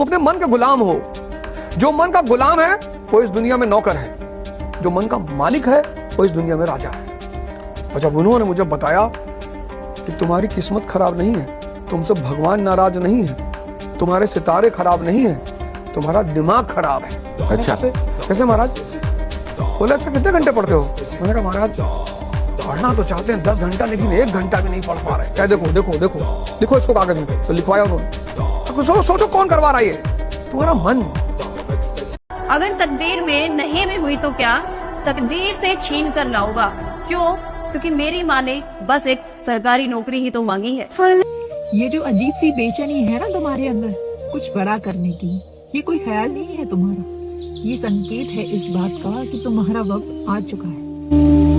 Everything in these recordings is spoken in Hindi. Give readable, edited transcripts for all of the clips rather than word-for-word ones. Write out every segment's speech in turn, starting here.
अपने मन के गुलाम हो। जो मन का गुलाम है वो इस दुनिया में नौकर है, जो मन का मालिक है वो इस दुनिया में राजा है। और जब उन्होंने मुझे बताया कि तुम्हारी किस्मत खराब नहीं है, तुमसे भगवान नाराज नहीं है, तुम्हारे सितारे खराब नहीं है, तुम्हारा दिमाग खराब है। अच्छा कैसे महाराज? बोले अच्छा कितने घंटे पढ़ते हो? मैंने कहा महाराज पढ़ना तो चाहते हैं 10 घंटा, लेकिन 1 घंटा भी नहीं पढ़ पा रहे। क्या देखो देखो देखो लिखो इसको कागज में। तो लिखवाया उन्होंने। तो सोचो कौन करवा रहा है ये? तुम्हारा मन। अगर तकदीर में नहीं भी हुई तो क्या, तकदीर से छीन कर लाऊंगा। क्यों? क्योंकि मेरी माँ ने बस एक सरकारी नौकरी ही तो मांगी है। ये जो अजीब सी बेचैनी है ना तुम्हारे अंदर कुछ बड़ा करने की, ये कोई ख्याल नहीं है तुम्हारा। ये संकेत है इस बात का कि तुम्हारा वक्त आ चुका है।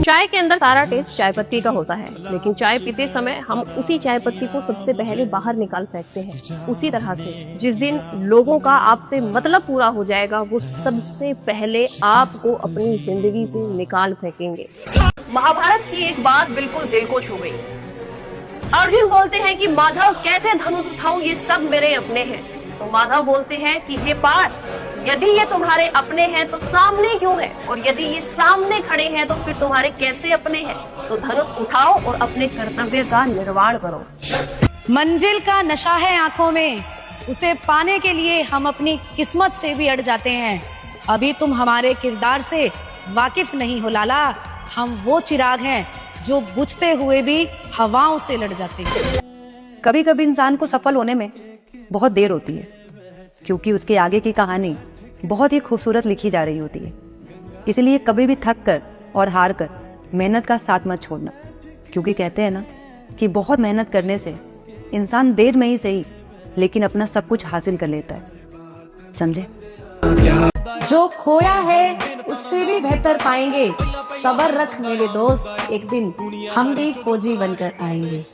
चाय के अंदर सारा टेस्ट चाय पत्ती का होता है, लेकिन चाय पीते समय हम उसी चाय पत्ती को सबसे पहले बाहर निकाल फेंकते हैं। उसी तरह से जिस दिन लोगों का आपसे मतलब पूरा हो जाएगा, वो सबसे पहले आपको अपनी जिंदगी से निकाल फेंकेंगे। महाभारत की एक बात बिल्कुल दिल को छू गई। अर्जुन बोलते हैं कि माधव कैसे धनुष उठाऊं, ये सब मेरे अपने हैं। तो माधव बोलते हैं कि हे पार्थ, यदि ये तुम्हारे अपने हैं तो सामने क्यों है, और यदि ये सामने खड़े हैं तो फिर तुम्हारे कैसे अपने हैं? तो धनुष उठाओ और अपने कर्तव्य का निर्वाण करो। मंजिल का नशा है आंखों में, उसे पाने के लिए हम अपनी किस्मत से भी अड़ जाते हैं। अभी तुम हमारे किरदार से वाकिफ नहीं हो लाला, हम वो चिराग हैं जो बुझते हुए भी हवाओं से लड़ जाते हैं। कभी कभी इंसान को सफल होने में बहुत देर होती है, क्योंकि उसके आगे की कहानी बहुत ही खूबसूरत लिखी जा रही होती है। इसलिए कभी भी थक कर और हार कर मेहनत का साथ मत छोड़ना, क्योंकि कहते हैं ना कि बहुत मेहनत करने से इंसान देर में ही सही लेकिन अपना सब कुछ हासिल कर लेता है। समझे? जो खोया है उससे भी बेहतर पाएंगे। सबर रख मेरे दोस्त, एक दिन हम भी फौजी बनकर आएंगे।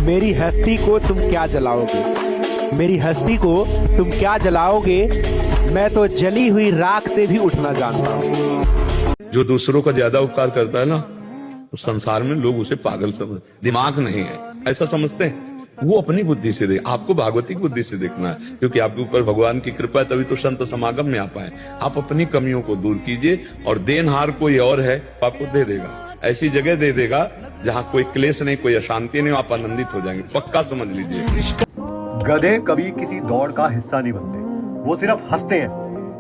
मेरी हस्ती को तुम क्या जलाओगे, मेरी हस्ती को तुम क्या जलाओगे, मैं तो जली हुई राख से भी उठना जानता हूँ। जो दूसरों का ज्यादा उपकार करता है ना, तो संसार में लोग उसे पागल समझते, दिमाग नहीं है ऐसा समझते हैं। वो अपनी बुद्धि से देख, आपको भागवती बुद्धि से देखना है, क्योंकि आपके ऊपर भगवान की कृपा है, तभी तो संत समागम में आ पाए। आप अपनी कमियों को दूर कीजिए, और देनहार कोई और है आपको दे देगा, ऐसी जगह दे देगा जहाँ कोई क्लेश नहीं, कोई अशांति नहीं, आप आनंदित हो जाएंगे, पक्का समझ लीजिए। गधे कभी किसी दौड़ का हिस्सा नहीं बनते, वो सिर्फ हंसते हैं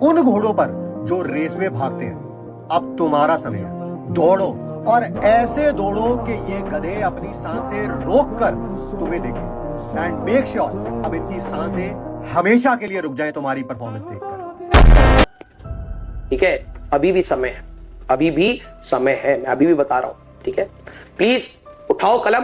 उन घोड़ों पर जो रेस में भागते हैं। अब तुम्हारा समय है, दौड़ो, और ऐसे दौड़ो कि ये गधे अपनी सांसें रोककर तुम्हें देखें, एंड मेक श्योर अब इनकी सांसें हमेशा के लिए रुक जाए तुम्हारी परफॉर्मेंस देखकर। ठीक है, अभी भी समय है, अभी भी समय है, मैं अभी भी बता रहा हूं। ठीक है, प्लीज उठाओ कलम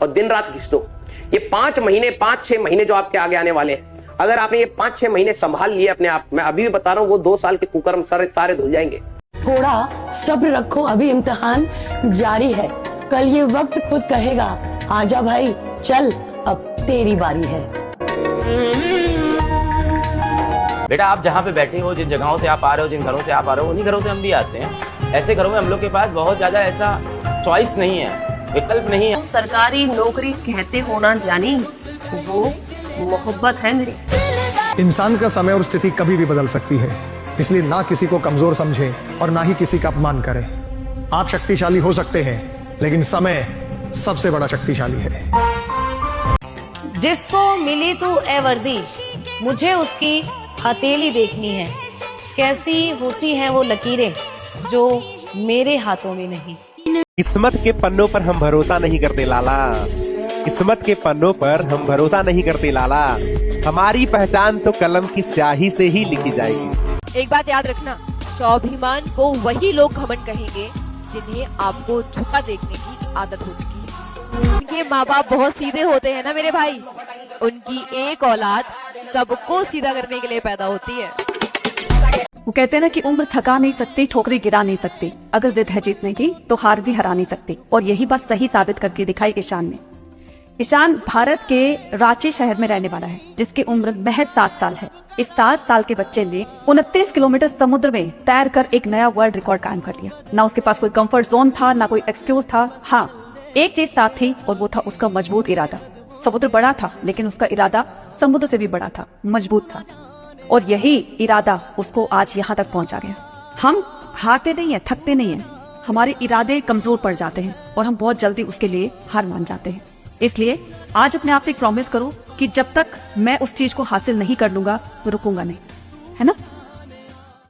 और दिन रात घिस दो। ये 5 महीने 5-6 महीने जो आपके आगे आने वाले हैं, अगर आपने ये 5-6 महीने संभाल लिए अपने आप, मैं अभी भी बता रहा हूं, वो 2 साल के कुकर्म सारे धुल जाएंगे। थोड़ा सब्र रखो, अभी इम्तिहान जारी है, कल ये वक्त खुद कहेगा आजा भाई चल अब तेरी बारी है। बेटा आप जहाँ पे बैठे हो, जिन जगहों से आप आ रहे हो, जिन घरों से आप आ रहे हो, उन्हीं घरों से हम भी आते हैं। ऐसे घरों में हम लोग के पास बहुत ज्यादा ऐसा चॉइस नहीं है, विकल्प नहीं है। सरकारी नौकरी कहते हो ना जानी, वो मोहब्बत है मेरी। इंसान का समय और स्थिति कभी भी बदल सकती है, इसलिए ना किसी को कमजोर समझें और ना ही किसी का अपमान करें। आप शक्तिशाली हो सकते हैं, लेकिन समय सबसे बड़ा शक्तिशाली है। जिसको मिली तू ए वर्दी, मुझे उसकी हथेली देखनी है। कैसी होती हैं वो लकीरें जो मेरे हाथों में नहीं। किस्मत के पन्नों पर हम भरोसा नहीं करते लाला, किस्मत के पन्नों पर हम भरोसा नहीं करते लाला, हमारी पहचान तो कलम की स्याही से ही लिखी जाएगी। एक बात याद रखना, स्वाभिमान को वही लोग घमंड कहेंगे जिन्हें आपको झुका देखने की आदत हो चुकी है। उनके माँ बाप बहुत सीधे होते हैं ना मेरे भाई, उनकी एक औलाद सबको सीधा करने के लिए पैदा होती है। वो कहते हैं ना कि उम्र थका नहीं सकती, ठोकरें गिरा नहीं सकती, अगर जिद है जीतने की तो हार भी हरा नहीं सकती। और यही बात सही साबित करके दिखाई ईशान ने। ईशान भारत के रांची शहर में रहने वाला है, जिसकी उम्र महज 7 साल है। इस 7 साल के बच्चे ने 29 किलोमीटर समुद्र में तैर कर एक नया वर्ल्ड रिकॉर्ड कायम कर लिया। ना उसके पास कोई कंफर्ट जोन था, ना कोई एक्सक्यूज था। हाँ, एक चीज साथ थी और वो था उसका मजबूत इरादा। समुद्र बड़ा था लेकिन उसका इरादा समुद्र से भी बड़ा था, मजबूत था, और यही इरादा उसको आज यहाँ तक पहुंचा गया। हम हारते नहीं है, थकते नहीं है, हमारे इरादे कमजोर पड़ जाते हैं और हम बहुत जल्दी उसके लिए हार मान जाते हैं। इसलिए आज अपने आप से एक प्रॉमिस करो कि जब तक मैं उस चीज को हासिल नहीं कर लूंगा तो रुकूंगा नहीं, है ना।